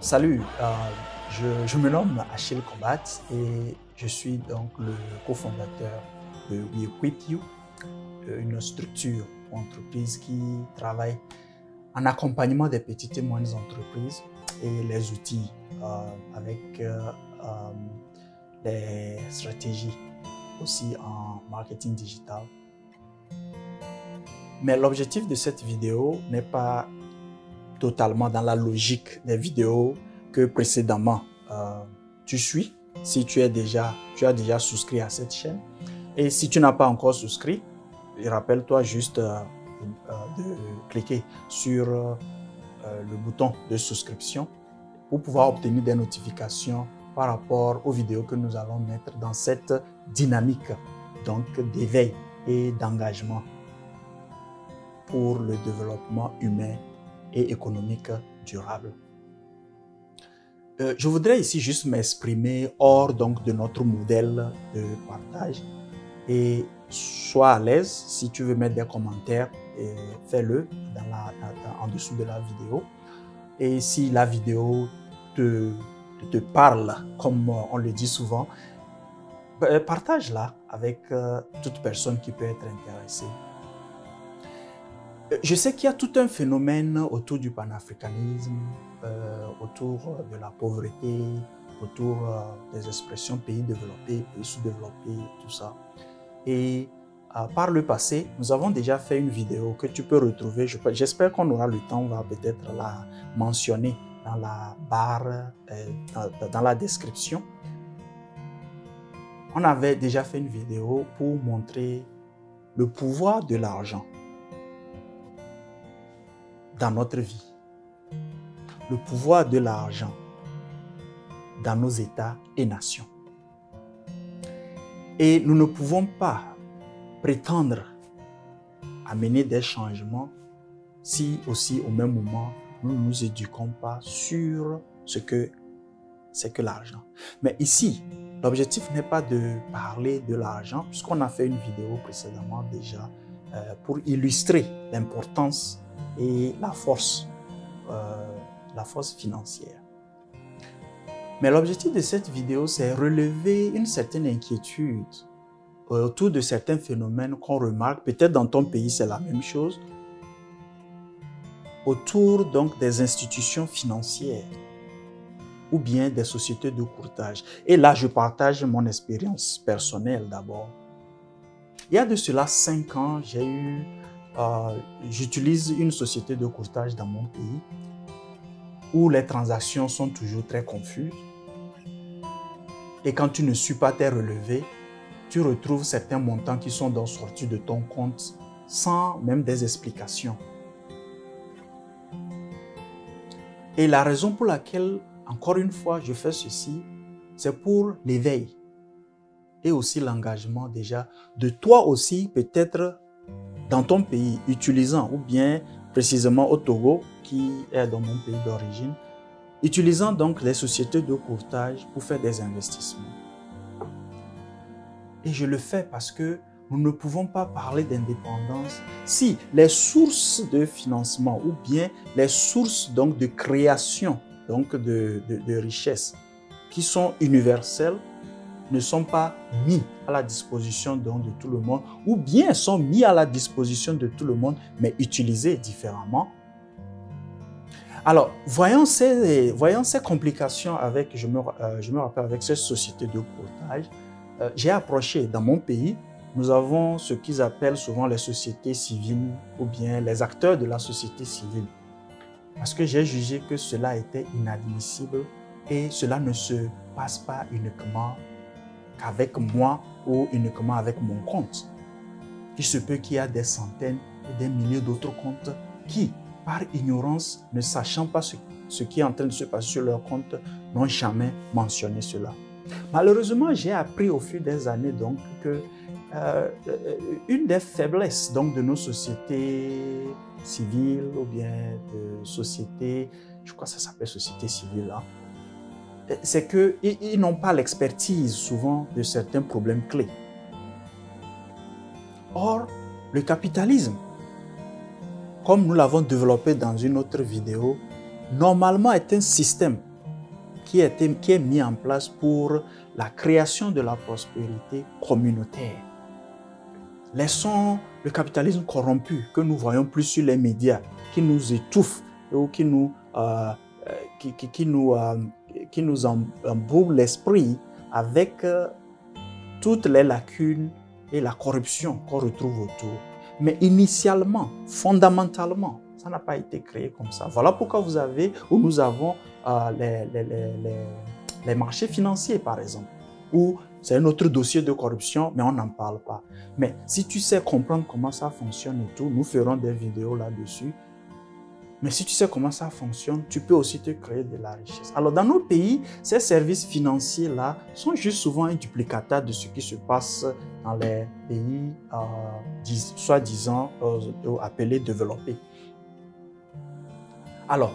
Salut, je me nomme Achille Combat et je suis donc le cofondateur de We Equip You, une structure ou entreprise qui travaille en accompagnement des petites et moyennes entreprises et les outils avec des stratégies aussi en marketing digital. Mais l'objectif de cette vidéo n'est pas totalement dans la logique des vidéos que précédemment tu suis, si tu as déjà souscrit à cette chaîne. Et si tu n'as pas encore souscrit, rappelle-toi juste de cliquer sur le bouton de souscription pour pouvoir obtenir des notifications par rapport aux vidéos que nous allons mettre dans cette dynamique donc d'éveil et d'engagement pour le développement humain et économique durable. Je voudrais ici juste m'exprimer hors donc de notre modèle de partage et sois à l'aise si tu veux mettre des commentaires, fais-le en dessous de la vidéo. Et si la vidéo te parle, comme on le dit souvent, partage-la avec toute personne qui peut être intéressée. Je sais qu'il y a tout un phénomène autour du panafricanisme, autour de la pauvreté, autour des expressions pays développés, pays sous-développés, tout ça. Et par le passé, nous avons déjà fait une vidéo que tu peux retrouver. J'espère qu'on aura le temps, on va peut-être la mentionner dans la barre, dans la description. On avait déjà fait une vidéo pour montrer le pouvoir de l'argent dans notre vie, le pouvoir de l'argent dans nos États et nations. Et nous ne pouvons pas prétendre amener des changements si aussi au même moment nous ne nous éduquons pas sur ce que c'est que l'argent. Mais ici, l'objectif n'est pas de parler de l'argent, puisqu'on a fait une vidéo précédemment déjà pour illustrer l'importance et la force financière. Mais l'objectif de cette vidéo, c'est relever une certaine inquiétude autour de certains phénomènes qu'on remarque, peut-être dans ton pays c'est la même chose, autour donc des institutions financières ou bien des sociétés de courtage. Et là, je partage mon expérience personnelle d'abord. Il y a de cela 5 ans, j'utilise une société de courtage dans mon pays où les transactions sont toujours très confuses. Et quand tu ne suis pas tes relevés, tu retrouves certains montants qui sont donc sortis de ton compte sans même des explications. Et la raison pour laquelle, encore une fois, je fais ceci, c'est pour l'éveil et aussi l'engagement déjà de toi aussi peut-être dans ton pays, utilisant, ou bien précisément au Togo, qui est dans mon pays d'origine, utilisant donc les sociétés de courtage pour faire des investissements. Et je le fais parce que nous ne pouvons pas parler d'indépendance si les sources de financement ou bien les sources donc de création donc de richesses qui sont universelles ne sont pas mis à la disposition donc de tout le monde, ou bien sont mis à la disposition de tout le monde, mais utilisés différemment. Alors, voyons ces complications avec, je me rappelle avec ces sociétés de courtage, j'ai approché dans mon pays, nous avons ce qu'ils appellent souvent les sociétés civiles ou bien les acteurs de la société civile. Parce que j'ai jugé que cela était inadmissible et cela ne se passe pas uniquement qu'avec moi ou uniquement avec mon compte. Il se peut qu'il y a des centaines et des milliers d'autres comptes qui, par ignorance, ne sachant pas ce qui est en train de se passer sur leur compte, n'ont jamais mentionné cela. Malheureusement, j'ai appris au fil des années donc que une des faiblesses donc de nos sociétés civiles ou bien de sociétés, je crois que ça s'appelle société civile, hein, c'est qu'ils n'ont pas l'expertise souvent de certains problèmes clés. Or, le capitalisme, comme nous l'avons développé dans une autre vidéo, normalement est un système qui est mis en place pour la création de la prospérité communautaire. Laissons le capitalisme corrompu que nous voyons plus sur les médias, qui nous étouffe ou qui nous embourbe l'esprit avec toutes les lacunes et la corruption qu'on retrouve autour. Mais initialement, fondamentalement, ça n'a pas été créé comme ça. Voilà pourquoi nous avons les marchés financiers, par exemple, où c'est un autre dossier de corruption, mais on n'en parle pas. Mais si tu sais comprendre comment ça fonctionne et tout, nous ferons des vidéos là-dessus. Mais si tu sais comment ça fonctionne, tu peux aussi te créer de la richesse. Alors, dans nos pays, ces services financiers-là sont juste souvent un duplicateur de ce qui se passe dans les pays soi-disant appelés développés. Alors,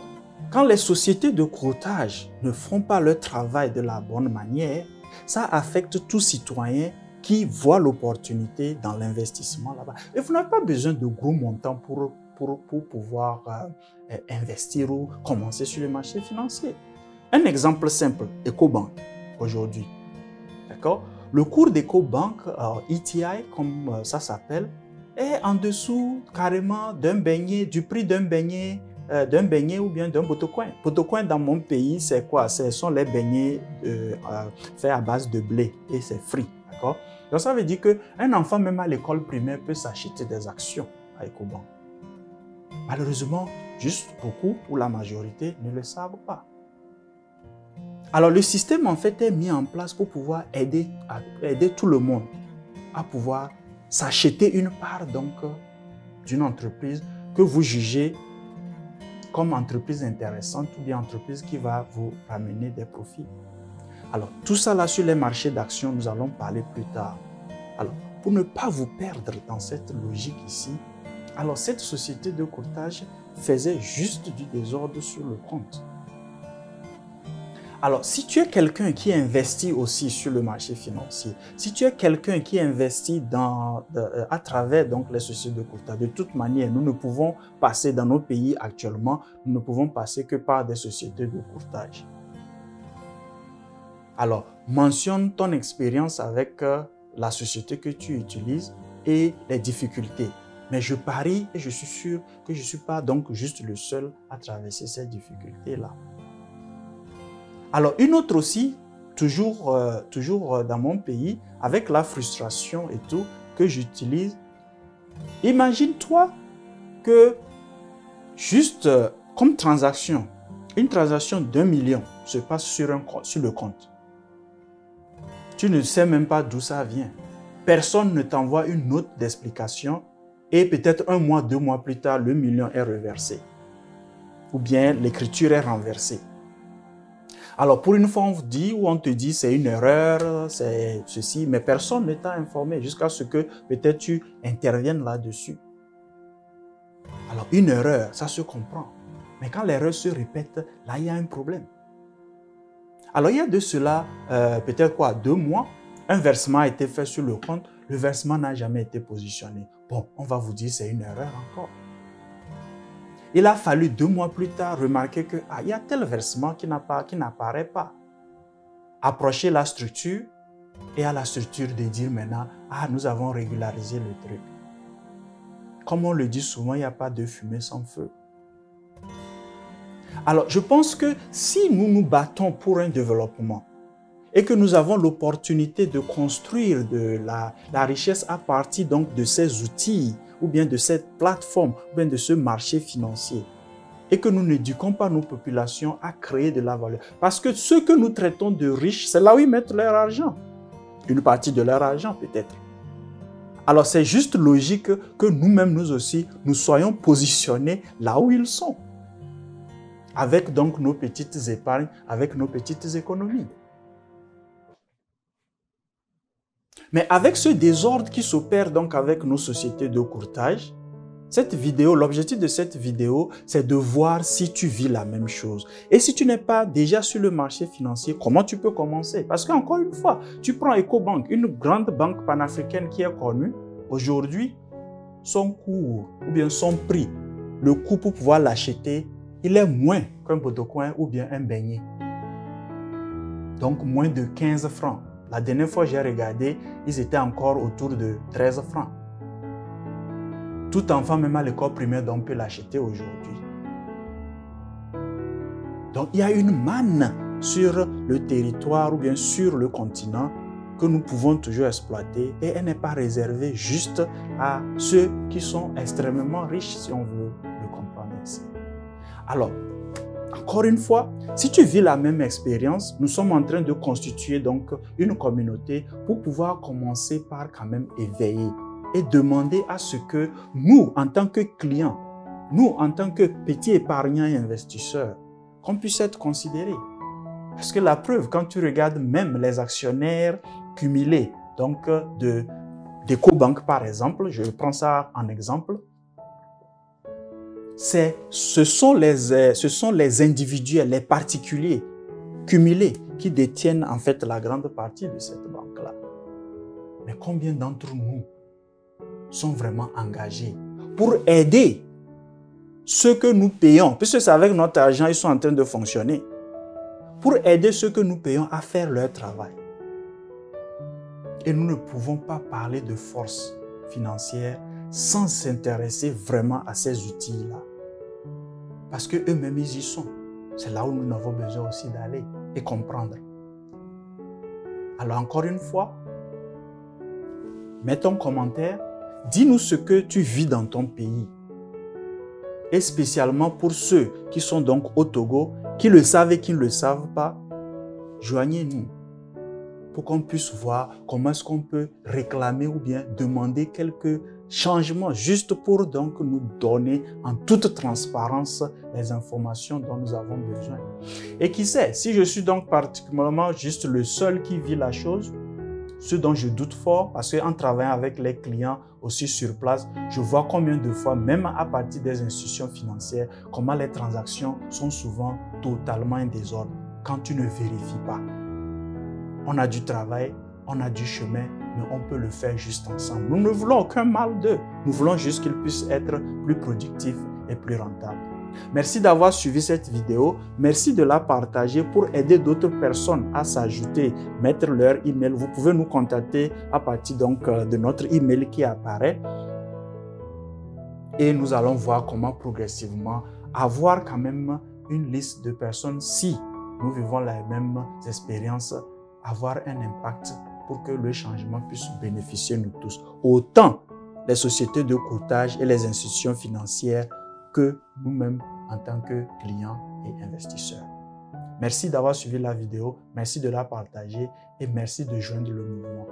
quand les sociétés de courtage ne font pas leur travail de la bonne manière, ça affecte tout citoyen qui voit l'opportunité dans l'investissement là-bas. Et vous n'avez pas besoin de gros montants pour pouvoir investir ou commencer sur le marché financier. Un exemple simple, EcoBank aujourd'hui. D'accord? Le cours d'EcoBank, ETI comme ça s'appelle, est en dessous carrément du prix d'un beignet ou bien d'un botocoin. Botocoin dans mon pays, c'est quoi? Ce sont les beignets faits à base de blé et c'est frit. D'accord? Donc ça veut dire qu'un enfant même à l'école primaire peut s'acheter des actions à EcoBank. Malheureusement, juste beaucoup ou la majorité ne le savent pas. Alors le système en fait est mis en place pour pouvoir aider tout le monde à pouvoir s'acheter une part donc d'une entreprise que vous jugez comme entreprise intéressante ou bien entreprise qui va vous ramener des profits. Alors tout ça là sur les marchés d'actions, nous allons parler plus tard. Alors pour ne pas vous perdre dans cette logique ici, alors cette société de courtage faisait juste du désordre sur le compte. Alors, si tu es quelqu'un qui investit aussi sur le marché financier, si tu es quelqu'un qui investit à travers donc, les sociétés de courtage, de toute manière, nous ne pouvons passer dans nos pays actuellement, nous ne pouvons passer que par des sociétés de courtage. Alors, mentionne ton expérience avec la société que tu utilises et les difficultés. Mais je parie et je suis sûr que je ne suis pas donc juste le seul à traverser ces difficultés-là. Alors, une autre aussi, toujours dans mon pays, avec la frustration et tout, que j'utilise. Imagine-toi que juste comme transaction, une transaction d'1 million se passe sur le compte. Tu ne sais même pas d'où ça vient. Personne ne t'envoie une note d'explication et peut-être 1 mois, 2 mois plus tard, le million est reversé. Ou bien l'écriture est renversée. Alors, pour une fois, on te dit c'est une erreur, c'est ceci, mais personne ne t'a informé jusqu'à ce que peut-être tu interviennes là-dessus. Alors, une erreur, ça se comprend. Mais quand l'erreur se répète, là, il y a un problème. Alors, il y a de cela, peut-être 2 mois, un versement a été fait sur le compte, le versement n'a jamais été positionné. Bon, on va vous dire c'est une erreur encore. Il a fallu 2 mois plus tard remarquer que il y a tel versement qui n'apparaît pas. Approcher la structure et à la structure de dire maintenant, nous avons régularisé le truc. Comme on le dit souvent, il n'y a pas de fumée sans feu. Alors, je pense que si nous nous battons pour un développement et que nous avons l'opportunité de construire de la richesse à partir donc de ces outils ou bien de cette plateforme ou bien de ce marché financier et que nous n'éduquons pas nos populations à créer de la valeur. Parce que ceux que nous traitons de riches, c'est là où ils mettent leur argent. Une partie de leur argent peut-être. Alors c'est juste logique que nous-mêmes, nous aussi, nous soyons positionnés là où ils sont. Avec donc nos petites épargnes, avec nos petites économies. Mais avec ce désordre qui s'opère donc avec nos sociétés de courtage, l'objectif de cette vidéo, c'est de voir si tu vis la même chose. Et si tu n'es pas déjà sur le marché financier, comment tu peux commencer? Parce qu'encore une fois, tu prends EcoBank, une grande banque panafricaine qui est connue. Aujourd'hui, son cours ou bien son prix, le coût pour pouvoir l'acheter, il est moins qu'un botocoin ou bien un beignet. Donc, moins de 15 francs. La dernière fois, j'ai regardé, ils étaient encore autour de 13 francs. Tout enfant, même à l'école primaire, donc, peut l'acheter aujourd'hui. Donc, il y a une manne sur le territoire ou bien sur le continent que nous pouvons toujours exploiter et elle n'est pas réservée juste à ceux qui sont extrêmement riches, si on veut le comprendre ainsi. Alors, encore une fois, si tu vis la même expérience, nous sommes en train de constituer donc une communauté pour pouvoir commencer par quand même éveiller et demander à ce que nous, en tant que clients, nous, en tant que petits épargnants et investisseurs, qu'on puisse être considérés. Parce que la preuve, quand tu regardes même les actionnaires cumulés, donc d'EcoBank par exemple, je prends ça en exemple, ce sont les individuels, les particuliers cumulés qui détiennent en fait la grande partie de cette banque-là. Mais combien d'entre nous sont vraiment engagés pour aider ceux que nous payons, puisque c'est avec notre argent ils sont en train de fonctionner, pour aider ceux que nous payons à faire leur travail. Et nous ne pouvons pas parler de force financière sans s'intéresser vraiment à ces outils-là. Parce qu'eux-mêmes, ils y sont. C'est là où nous avons besoin aussi d'aller et comprendre. Alors encore une fois, mets ton commentaire, dis-nous ce que tu vis dans ton pays. Et spécialement pour ceux qui sont donc au Togo, qui le savent et qui ne le savent pas, joignez-nous pour qu'on puisse voir comment est-ce qu'on peut réclamer ou bien demander quelques changements juste pour donc nous donner en toute transparence les informations dont nous avons besoin. Et qui sait, si je suis donc particulièrement juste le seul qui vit la chose, ce dont je doute fort, parce qu'en travaillant avec les clients aussi sur place, je vois combien de fois, même à partir des institutions financières, comment les transactions sont souvent totalement en désordre quand tu ne vérifies pas. On a du travail, on a du chemin, mais on peut le faire juste ensemble. Nous ne voulons aucun mal d'eux. Nous voulons juste qu'ils puissent être plus productifs et plus rentables. Merci d'avoir suivi cette vidéo. Merci de la partager pour aider d'autres personnes à s'ajouter, mettre leur email. Vous pouvez nous contacter à partir donc de notre email qui apparaît. Et nous allons voir comment progressivement avoir quand même une liste de personnes, si nous vivons les mêmes expériences, avoir un impact pour que le changement puisse bénéficier nous tous. Autant les sociétés de courtage et les institutions financières que nous-mêmes en tant que clients et investisseurs. Merci d'avoir suivi la vidéo, merci de la partager et merci de joindre le mouvement.